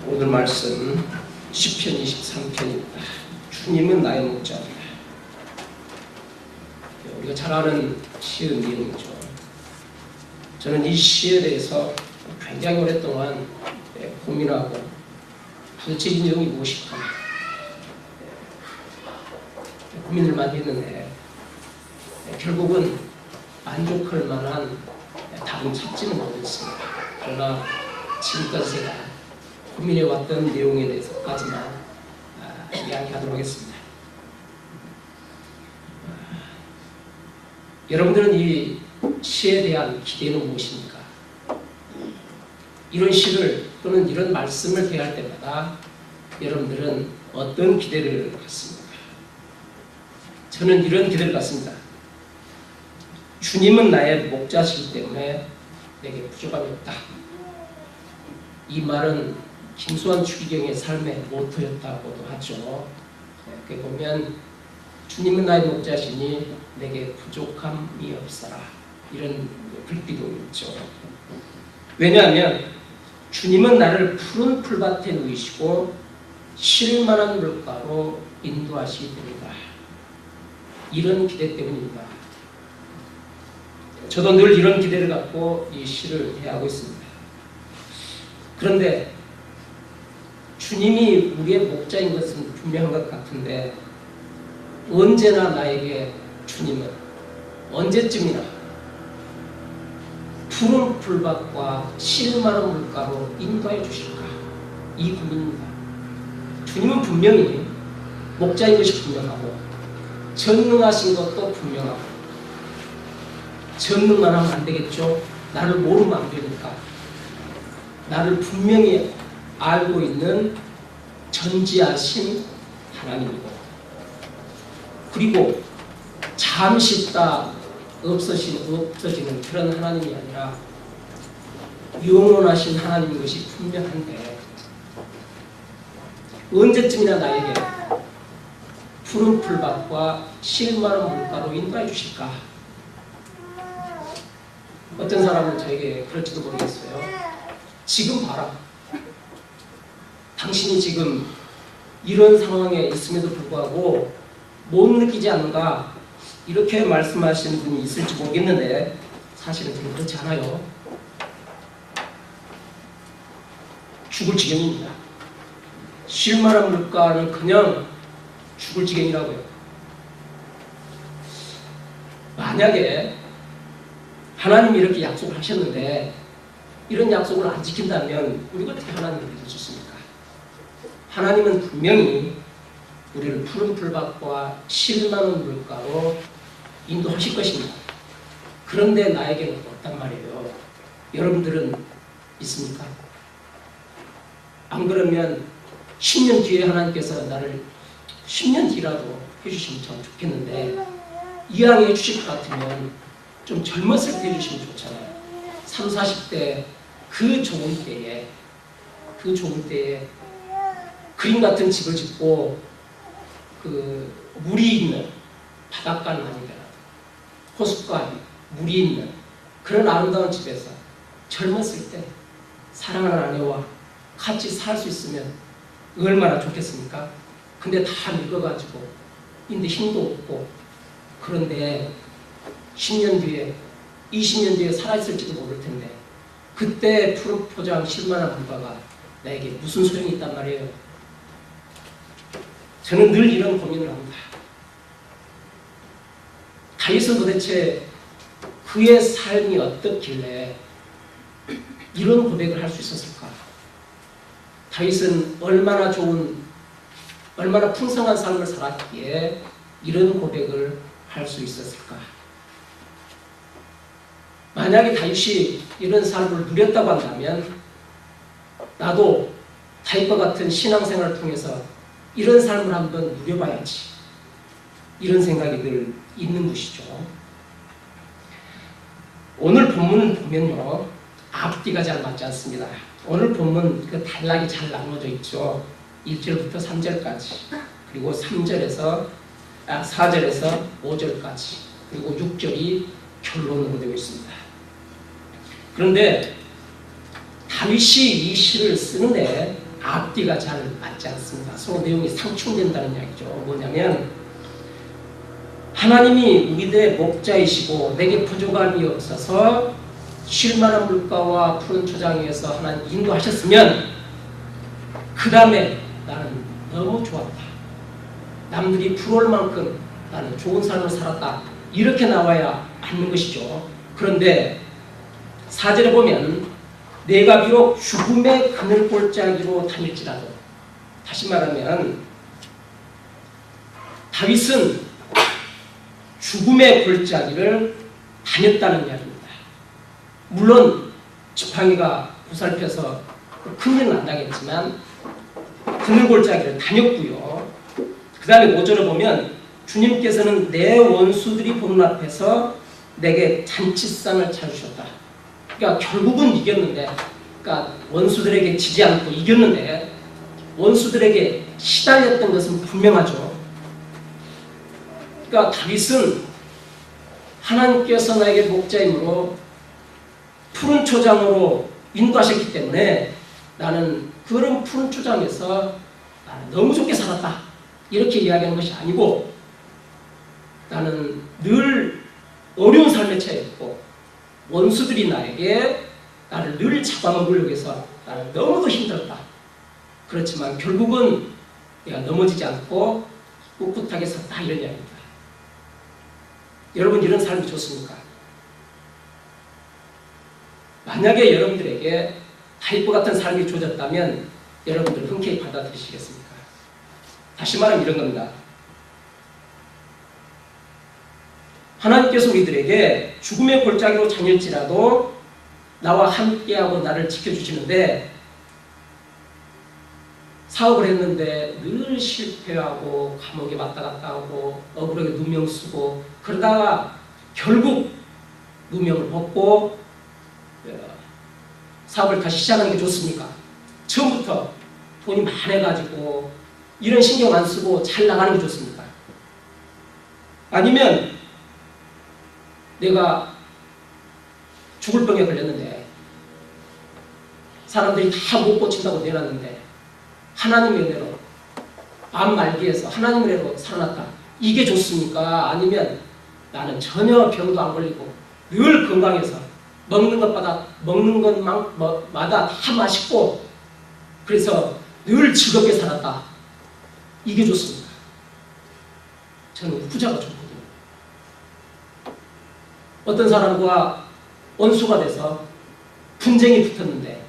오늘 말씀 시편 23편입니다. 주님은 나의 목자입니다. 우리가 잘 아는 시의 내용이죠. 저는 이 시에 대해서 굉장히 오랫동안 고민하고 도대체 이 내용이 무엇일까 고민을 많이 했는데 결국은 만족할 만한 답은 찾지는 못했습니다. 그러나 지금까지 제가 고민해왔던 내용에 대해서까지만 이야기하도록 하겠습니다. 여러분들은 이 시에 대한 기대는 무엇입니까? 이런 시를 또는 이런 말씀을 대할 때마다 여러분들은 어떤 기대를 갖습니까? 저는 이런 기대를 갖습니다. 주님은 나의 목자시기 때문에 내게 부족함이 없다. 이 말은 김수환 추기경의 삶의 모토였다고도 하죠. 이렇게 보면 주님은 나의 목자시니 내게 부족함이 없어라. 이런 글귀도 있죠. 왜냐하면 주님은 나를 푸른 풀밭에 누이시고 쉴만한 물가로 인도하시기 때문이다. 이런 기대 때문입니다. 저도 늘 이런 기대를 갖고 이 시를 대하고 있습니다. 그런데 주님이 우리의 목자인 것은 분명한 것 같은데 언제나 나에게 주님은 언제쯤이나 푸른 풀밭과 쉴만한 물가로 인도해 주실까? 이 고민입니다. 주님은 분명히 목자인 것이 분명하고 전능하신 것도 분명하고 전능만 하면 안 되겠죠? 나를 모르면 안 되니까 나를 분명히 알고 있는 전지하신 하나님이고 그리고 잠시 있다 없어지는 그런 하나님이 아니라 영원하신 하나님인 것이 분명한데 언제쯤이나 나에게 푸른 풀밭과 쉴만한 물가로 인도해 주실까? 어떤 사람은 저에게 그럴지도 모르겠어요. 지금 봐라. 당신이 지금 이런 상황에 있음에도 불구하고 못 느끼지 않는가? 이렇게 말씀하시는 분이 있을지 모르겠는데 사실은 그건 그렇지 않아요. 죽을 지경입니다. 쉴만한 물가는 그냥 죽을 지경이라고요. 만약에 하나님이 이렇게 약속을 하셨는데 이런 약속을 안 지킨다면 우리가 어떻게 하나님을 믿을 수 있습니까? 하나님은 분명히 우리를 푸른 풀밭과 쉴만한 물가로 인도하실 것입니다. 그런데 나에게는 없단 말이에요. 여러분들은 있습니까? 안 그러면 10년 뒤에 하나님께서 나를 10년 뒤라도 해주시면 참 좋겠는데 이왕 해주실 것 같으면 좀 젊었을 때 해주시면 좋잖아요. 30, 40대 그 좋은 때에 그림 같은 집을 짓고 그 물이 있는 바닷가는 아니더라도 호숫가 물이 있는 그런 아름다운 집에서 젊었을 때 사랑하는 아내와 같이 살 수 있으면 얼마나 좋겠습니까? 근데 다 늙어가지고 근데 힘도 없고 그런데 10년 뒤에 20년 뒤에 살아있을지도 모를 텐데 그때 푸른 포장 쉴만한 물가가 나에게 무슨 소용이 있단 말이에요. 저는 늘 이런 고민을 합니다. 다윗은 도대체 그의 삶이 어떻길래 이런 고백을 할 수 있었을까? 다윗은 얼마나 풍성한 삶을 살았기에 이런 고백을 할 수 있었을까? 만약에 다윗이 이런 삶을 누렸다고 한다면 나도 다윗과 같은 신앙생활을 통해서 이런 삶을 한번 누려봐야지. 이런 생각이 늘 있는 것이죠. 오늘 본문을 보면요. 앞뒤가 잘 맞지 않습니다. 오늘 본문 그 단락이 잘 나눠져 있죠. 1절부터 3절까지 그리고 4절에서 5절까지 그리고 6절이 결론으로 되어 있습니다. 그런데 다윗이 이 시를 쓰는데 앞뒤가 잘 맞지 않습니다. 서로 내용이 상충된다는 이야기죠. 뭐냐면 하나님이 우리들의 목자이시고 내게 부족함이 없어서 쉴 만한 물가와 푸른 초장 위에서 하나님 인도하셨으면 그 다음에 나는 너무 좋았다. 남들이 부러울 만큼 나는 좋은 삶을 살았다. 이렇게 나와야 맞는 것이죠. 그런데 4절에 보면 내가 비록 죽음의 그늘 골짜기로 다닐지라도, 다시 말하면 다윗은 죽음의 골짜기를 다녔다는 이야기입니다. 물론 지팡이가 보살펴서 큰일은 안 나겠지만 그늘 골짜기를 다녔고요. 그 다음에 5절을 보면 주님께서는 내 원수들이 보는 앞에서 내게 잔치상을 차주셨다. 그러니까 결국은 이겼는데, 그러니까 원수들에게 지지 않고 이겼는데 원수들에게 시달렸던 것은 분명하죠. 그러니까 다윗은 하나님께서 나에게 목자임으로 푸른 초장으로 인도하셨기 때문에 나는 그런 푸른 초장에서 나는 너무 좋게 살았다. 이렇게 이야기하는 것이 아니고 나는 늘 어려운 삶에 처했고 원수들이 나를 늘 잡아먹으려고 해서 나는 너무도 힘들었다. 그렇지만 결국은 내가 넘어지지 않고 꿋꿋하게 섰다. 이런 이야기입니다. 여러분 이런 삶이 좋습니까? 만약에 여러분들에게 다윗과 같은 삶이 주어졌다면 여러분들 흔쾌히 받아들이시겠습니까? 다시 말하면 이런 겁니다. 하나님께서 우리들에게 죽음의 골짜기로 다닐지라도 나와 함께하고 나를 지켜주시는데 사업을 했는데 늘 실패하고 감옥에 왔다 갔다 하고 억울하게 누명 쓰고 그러다가 결국 누명을 벗고 사업을 다시 시작하는 게 좋습니까? 처음부터 돈이 많아가지고 이런 신경 안 쓰고 잘 나가는 게 좋습니까? 아니면 내가 죽을 병에 걸렸는데 사람들이 다 못 고친다고 내놨는데 하나님의 은혜로 암 말기에서 하나님의 은혜로 살아났다. 이게 좋습니까? 아니면 나는 전혀 병도 안 걸리고 늘 건강해서 먹는 것마다 다 맛있고 그래서 늘 즐겁게 살았다. 이게 좋습니까? 저는 후자가 좋거든요. 어떤 사람과 원수가 돼서 분쟁이 붙었는데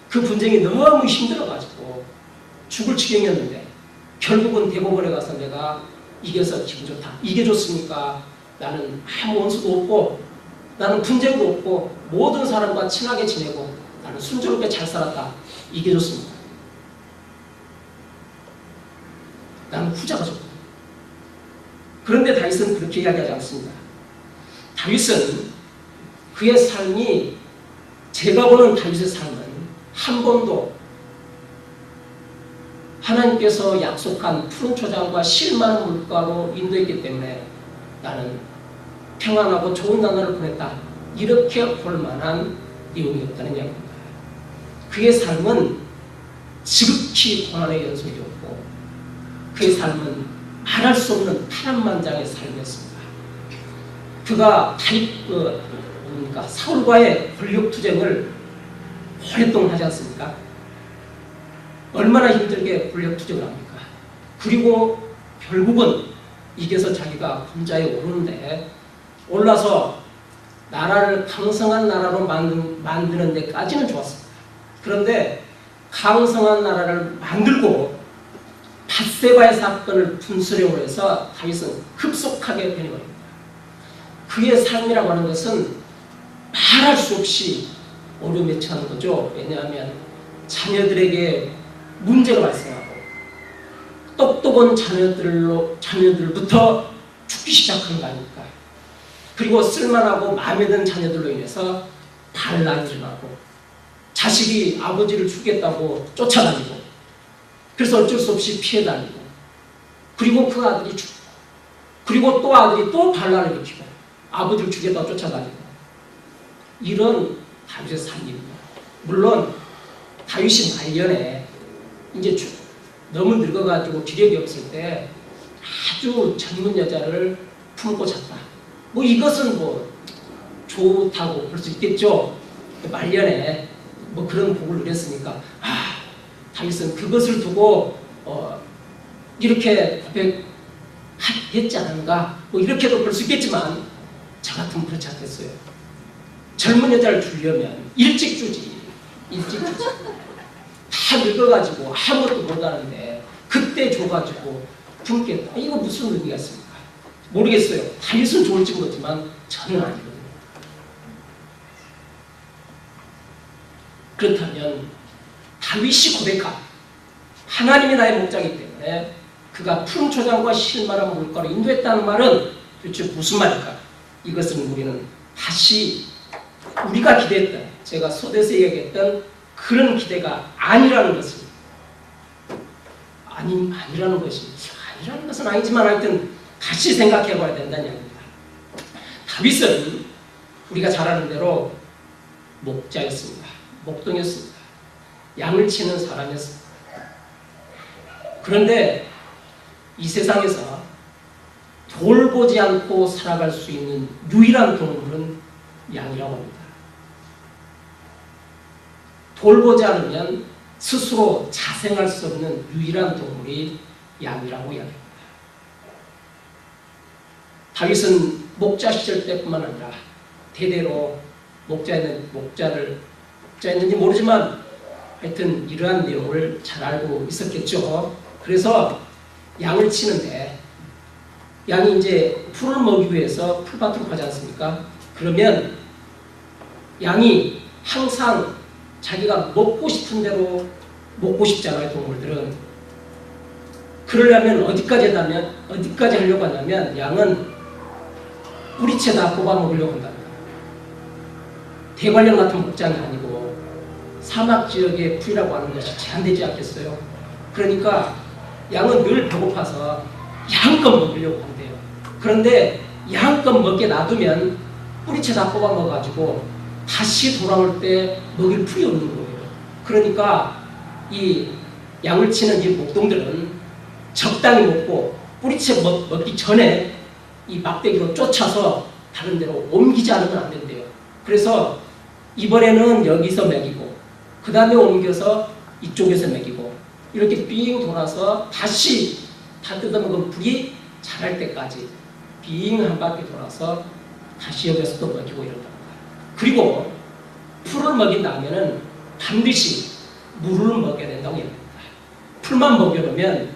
그 분쟁이 너무 힘들어가지고 죽을 지경이었는데 결국은 대법원에 가서 내가 이겨서 기분 좋다. 이게 좋습니까? 나는 아무 원수도 없고 나는 분쟁도 없고 모든 사람과 친하게 지내고 나는 순조롭게 잘 살았다. 이게 좋습니다. 나는 후자가 좋거든요. 그런데 다윗은 그렇게 이야기하지 않습니다. 다윗은 그의 삶이 제가 보는 다윗의 삶은 한 번도 하나님께서 약속한 푸른 초장과 쉴만한 물가로 인도했기 때문에 나는 평안하고 좋은 나날을 보냈다. 이렇게 볼 만한 내용이 없다는 이야기입니다. 그의 삶은 지극히 고난의 연속이었고 그의 삶은 말할 수 없는 파란만장의 삶이었습니다. 그가 사울과의 권력투쟁을 오랫동안 하지 않습니까? 얼마나 힘들게 권력투쟁을 합니까? 그리고 결국은 이겨서 자기가 군자에 오르는데 올라서 나라를 강성한 나라로 만드는 데까지는 좋았습니다. 그런데 강성한 나라를 만들고 밧세바의 사건을 분수령으로 해서 다윗은 급속하게 변해버립니다. 그의 삶이라고 하는 것은 말할 수 없이 어려움에 처하는 거죠. 왜냐하면 자녀들에게 문제가 발생하고 똑똑한 자녀들부터 죽기 시작하는 거 아닙니까? 그리고 쓸만하고 마음에 드는 자녀들로 인해서 반란이 일어나고 자식이 아버지를 죽겠다고 쫓아다니고 그래서 어쩔 수 없이 피해 다니고 그리고 그 아들이 죽고 그리고 또 아들이 또 반란을 일으키고 아버지를 죽겠다고 쫓아다니고 이런 다윗의 삶입니다. 물론 다윗이 말년에 이제 너무 늙어가지고 기력이 없을 때 아주 젊은 여자를 품고 잤다. 뭐 이것은 뭐 좋다고 볼 수 있겠죠. 말년에 뭐 그런 복을 누렸으니까 다윗은 그것을 두고 이렇게 고백했지 않은가 뭐 이렇게도 볼 수 있겠지만 저 같으면 그렇지 않겠어요. 젊은 여자를 주려면 일찍 주지. 다 늙어가지고 아무것도 못하는데 그때 줘가지고 품겠다. 이거 무슨 의미가 있습니까? 모르겠어요. 다윗은 좋을지 모르지만 저는 아니거든요. 그렇다면 다윗이 고백한 하나님이 나의 목자이기 때문에 그가 푸른 초장과 실만한 물가로 인도했다는 말은 도대체 무슨 말일까? 이것은 우리는 다시 우리가 기대했던, 제가 서대에서 얘기했던 그런 기대가 아니라는 것을 아니라는 것은 아니지만 하여튼 다시 생각해 봐야 된다는 이야기입니다. 다윗은 우리가 잘 아는 대로 목자였습니다. 목동이었습니다. 양을 치는 사람이었습니다. 그런데 이 세상에서 돌보지 않고 살아갈 수 있는 유일한 동물은 양이라고 합니다. 돌보지 않으면 스스로 자생할 수 없는 유일한 동물이 양이라고 이야기합니다. 다윗은 목자 시절 때뿐만 아니라 대대로 목자였는지 모르지만 하여튼 이러한 내용을 잘 알고 있었겠죠. 그래서 양을 치는데 양이 이제 풀을 먹이기 위해서 풀밭으로 가지 않습니까? 그러면 양이 항상 자기가 먹고 싶은 대로 먹고 싶잖아요, 동물들은. 그러려면 어디까지 하려고 하냐면 양은 뿌리채 다 뽑아 먹으려고 한답니다. 대관령 같은 목장이 아니고 사막 지역의 풀이라고 하는 것이 제한되지 않겠어요? 그러니까 양은 늘 배고파서 양껏 먹으려고 한대요. 그런데 양껏 먹게 놔두면 뿌리채 다 뽑아 먹어가지고 다시 돌아올 때 먹일 풀이 없는 거예요. 그러니까 이 양을 치는 이 목동들은 적당히 먹고 뿌리채 먹기 전에 이 막대기로 쫓아서 다른 데로 옮기지 않으면 안 된대요. 그래서 이번에는 여기서 먹이고 그 다음에 옮겨서 이쪽에서 먹이고 이렇게 빙 돌아서 다시 다 뜯어먹은 풀이 자랄 때까지 빙 한 바퀴 돌아서 다시 여기서 또 먹이고 이런다. 그리고 풀을 먹인 다음에는 반드시 물을 먹여야 된다고 얘기합니다. 풀만 먹여놓으면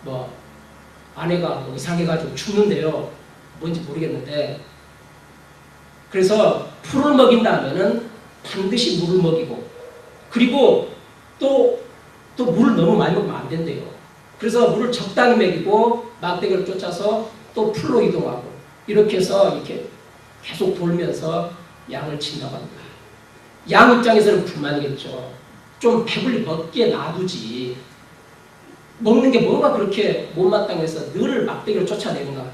뭐 아내가 뭐 이상해가지고 죽는데요. 뭔지 모르겠는데 그래서 풀을 먹인 다음에는 반드시 물을 먹이고 그리고 또 물을 너무 많이 먹으면 안 된대요. 그래서 물을 적당히 먹이고 막대기를 쫓아서 또 풀로 이동하고 이렇게 해서 이렇게 계속 돌면서 양을 친다고 합니다. 양 입장에서는 불만이겠죠. 좀 배불리 먹게 놔두지. 먹는 게 뭐가 그렇게 못마땅해서 늘 막대기를 쫓아내는가.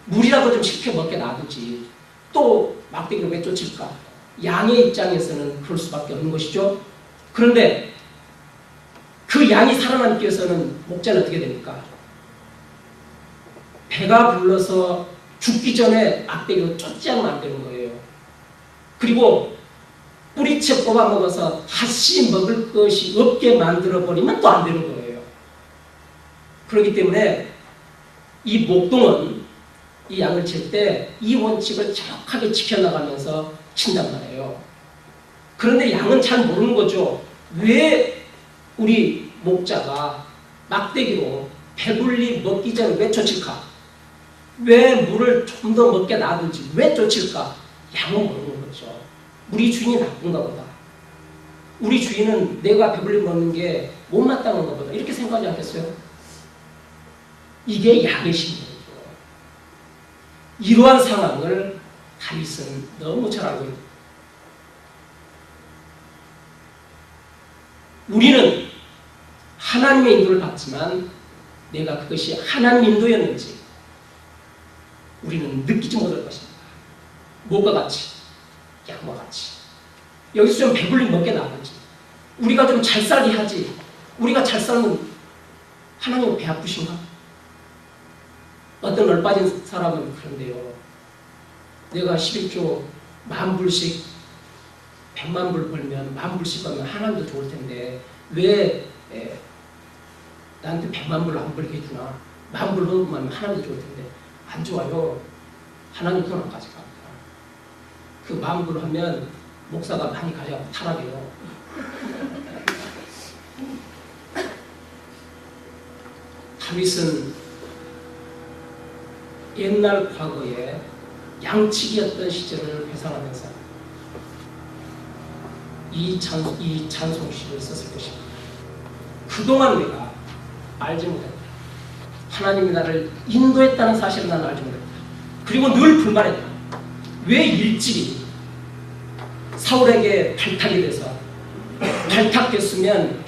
물이라도 좀 쉽게 먹게 놔두지. 또 막대기를 왜 쫓을까? 양의 입장에서는 그럴 수밖에 없는 것이죠. 그런데 그 양이 살아남기 위해서는 목자는 어떻게 됩니까? 배가 불러서 죽기 전에 막대기로 쫓지 않으면 안 되는 거예요. 그리고 뿌리채 뽑아 먹어서 다시 먹을 것이 없게 만들어버리면 또 안 되는 거예요. 그렇기 때문에 이 목동은 이 양을 칠 때 이 원칙을 정확하게 지켜나가면서 친단 말이에요. 그런데 양은 잘 모르는 거죠. 왜 우리 목자가 막대기로 배불리 먹기 전에 왜 쫓을까? 왜 물을 좀 더 먹게 놔두지? 왜 쫓을까? 양은 모르는 거죠. 우리 주인이 나쁜가 보다. 우리 주인은 내가 배불리 먹는 게 못마땅한가 보다. 이렇게 생각하지 않겠어요? 이게 양의 심리죠. 이러한 상황을 다윗은 너무 잘 알고 있습니다. 우리는 하나님의 인도를 받지만 내가 그것이 하나님 인도였는지 우리는 느끼지 못할 것입니다. 뭐가 같이? 양과 같이. 여기서 좀 배불리 먹게 놔두지. 우리가 좀 잘 살게 하지. 우리가 잘 살면 하나님 배 아프신가? 어떤 얼빠진 사람은 그런데요. 내가 11조 10,000불씩 100만 불 벌면 10,000불씩 벌면 하나님도 좋을 텐데 왜 나한테 100만 불 안 벌게 해주나? 10,000불 벌면 하나님도 좋을 텐데 안 좋아요. 하나님 돈 안 가져갑니다. 그 10,000불 하면 목사가 많이 가져가고 타락해요. 다윗은 옛날 과거에 양치기였던 시절을 회상하면서 이 찬송시를 썼을 것입니다. 그동안 내가 알지 못했다. 하나님이 나를 인도했다는 사실을 나는 알지 못했다. 그리고 늘 불만했다. 왜 일찍이 사울에게 발탁이 돼서 발탁됐으면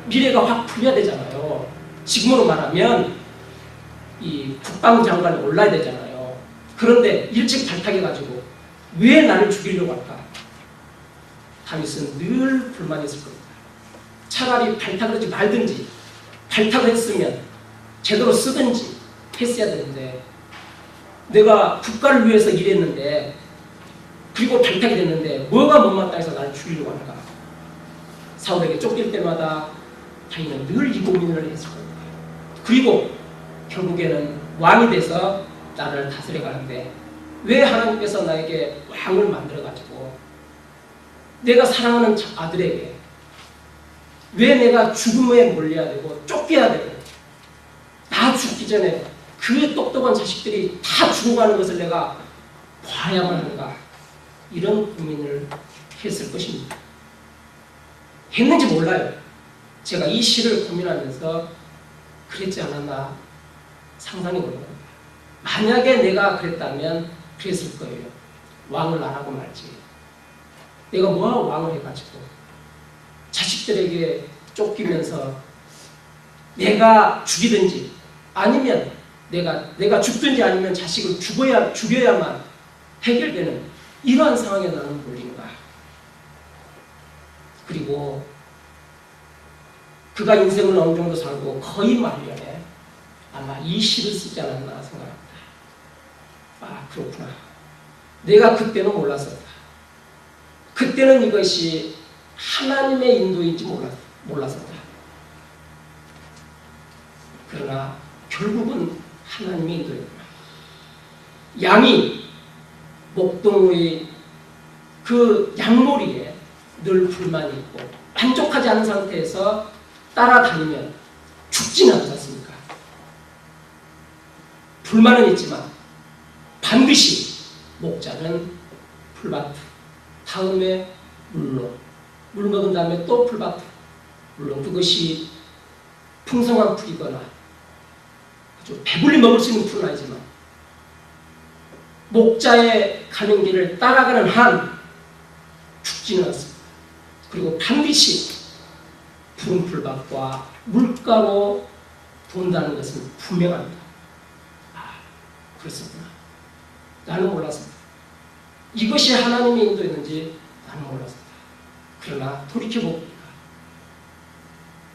미래가 확 풀려야 되잖아요. 지금으로 말하면 이 국방장관이 올라야 되잖아요. 그런데 일찍 발탁해가지고 왜 나를 죽이려고 할까? 다윗은 늘 불만했을 겁니다. 차라리 발탁을 하지 말든지 발탁을 했으면 제대로 쓰든지 했어야 되는데 내가 국가를 위해서 일했는데 그리고 발탁이 됐는데 뭐가 못마땅 해서 나를 죽이려고 할까? 사울에게 쫓길 때마다 다윗은 늘 이 고민을 했을 겁니다. 그리고 결국에는 왕이 돼서 나를 다스려 가는데 왜 하나님께서 나에게 왕을 만들어가지고 내가 사랑하는 아들에게 왜 내가 죽음에 몰려야 되고 쫓겨야 되고 나 죽기 전에 그 똑똑한 자식들이 다 죽어가는 것을 내가 봐야만 하는가? 이런 고민을 했을 것입니다. 했는지 몰라요. 제가 이 시를 고민하면서 그랬지 않았나 상상이 오는 겁니다. 만약에 내가 그랬다면 그랬을 거예요. 왕을 안 하고 말지. 내가 뭐하고 왕을 해가지고 자식들에게 쫓기면서 내가 죽이든지 아니면 내가 죽든지 아니면 자식을 죽여야만 해결되는 이러한 상황에 나는 몰린가. 그리고 그가 인생을 어느 정도 살고 거의 말년에 아마 이 시를 쓰지 않았나 생각합니다. 아, 그렇구나. 내가 그때는 몰랐었다. 그때는 이것이 하나님의 인도인지 몰랐었다. 그러나 결국은 하나님의 인도였구나. 양이 목동의 그 양몰이에 늘 불만이 있고 만족하지 않은 상태에서 따라다니면 죽지는 않지 않습니까? 불만은 있지만 반드시 목자는 풀밭, 다음에 물로, 물 먹은 다음에 또 풀밭, 물론 그것이 풍성한 풀이거나 아주 배불리 먹을 수 있는 풀은 아니지만 목자의 가는 길을 따라가는 한 죽지는 않습니다. 그리고 반드시 푸른 풀밭과 물가로 돈다는 것은 분명합니다. 아, 그렇습니다. 나는 몰랐습니다. 이것이 하나님의 인도였는지 나는 몰랐습니다. 그러나 돌이켜봅니다.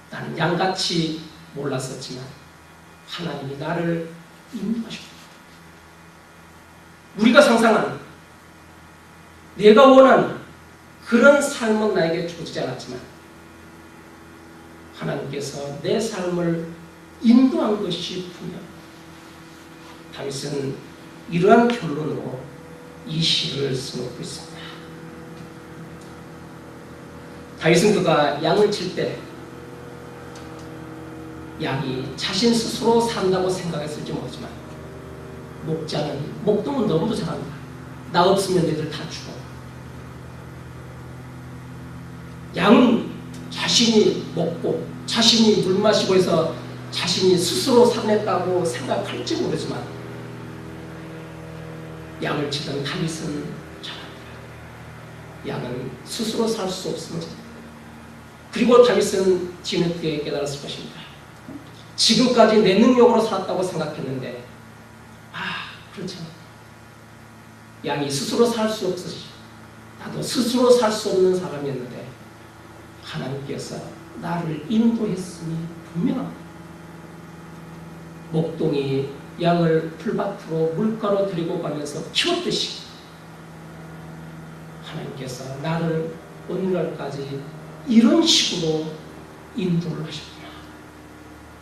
나는 양같이 몰랐었지만 하나님이 나를 인도하십니다. 우리가 상상하는 내가 원하는 그런 삶은 나에게 주어지지 않았지만 하나님께서 내 삶을 인도한 것이 분명합니다. 다윗은 이러한 결론으로 이 시를 써놓고 있습니다. 다윗은 그가 양을 칠 때 양이 자신 스스로 산다고 생각했을지 모르지만 목동은 너무도 잘한다. 나 없으면 애들 다 죽어. 양은 자신이 먹고 자신이 물 마시고 해서 자신이 스스로 살겠다고 생각할지 모르지만 양을 치던 다윗은 잘합니다. 양은 스스로 살 수 없습니다. 그리고 다윗은 뒤늦게 깨달았을 것입니다. 지금까지 내 능력으로 살았다고 생각했는데 그렇죠. 양이 스스로 살 수 없으시 나도 스스로 살 수 없는 사람이었는데 하나님께서 나를 인도했으니 분명합니다. 목동이 양을 풀밭으로 물가로 데리고 가면서 키웠듯이 하나님께서 나를 오늘날까지 이런 식으로 인도를 하셨구나.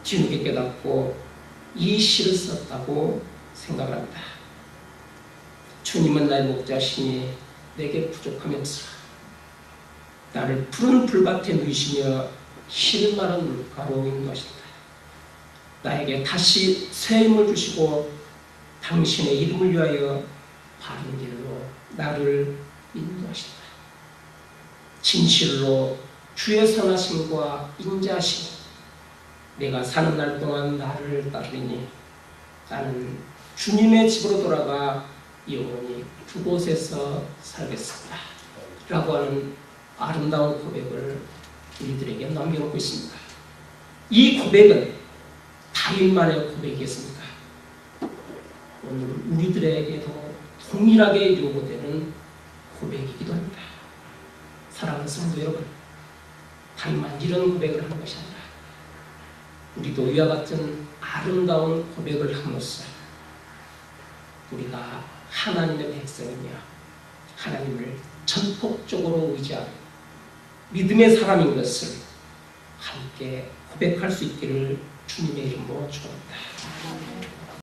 뒤늦게 깨닫고 이 시를 썼다고 생각합니다. 주님은 나의 목자시니 내게 부족함이 없으라. 나를 푸른 풀밭에 누이시며 쉴 만한 물가로 인도하신다. 나에게 다시 새 힘을 주시고 당신의 이름을 위하여 바른 길로 나를 인도하신다. 진실로 주의 선하심과 인자하심, 내가 사는 날 동안 나를 따르리니 나는 주님의 집으로 돌아가 영원히 그곳에서 살겠습니다. 라고 하는 아름다운 고백을 우리들에게 남겨놓고 있습니다. 이 고백은 다윗만의 고백이겠습니까? 오늘 우리들에게도 동일하게 요구되는 고백이기도 합니다. 사랑하는 성도 여러분, 다윗만 이런 고백을 하는 것이 아니라 우리도 이와 같은 아름다운 고백을 함으로써 우리가 하나님의 백성이며 하나님을 전폭적으로 의지하고 믿음의 사람인 것을 함께 고백할 수 있기를 주님의 이름으로 축원합니다.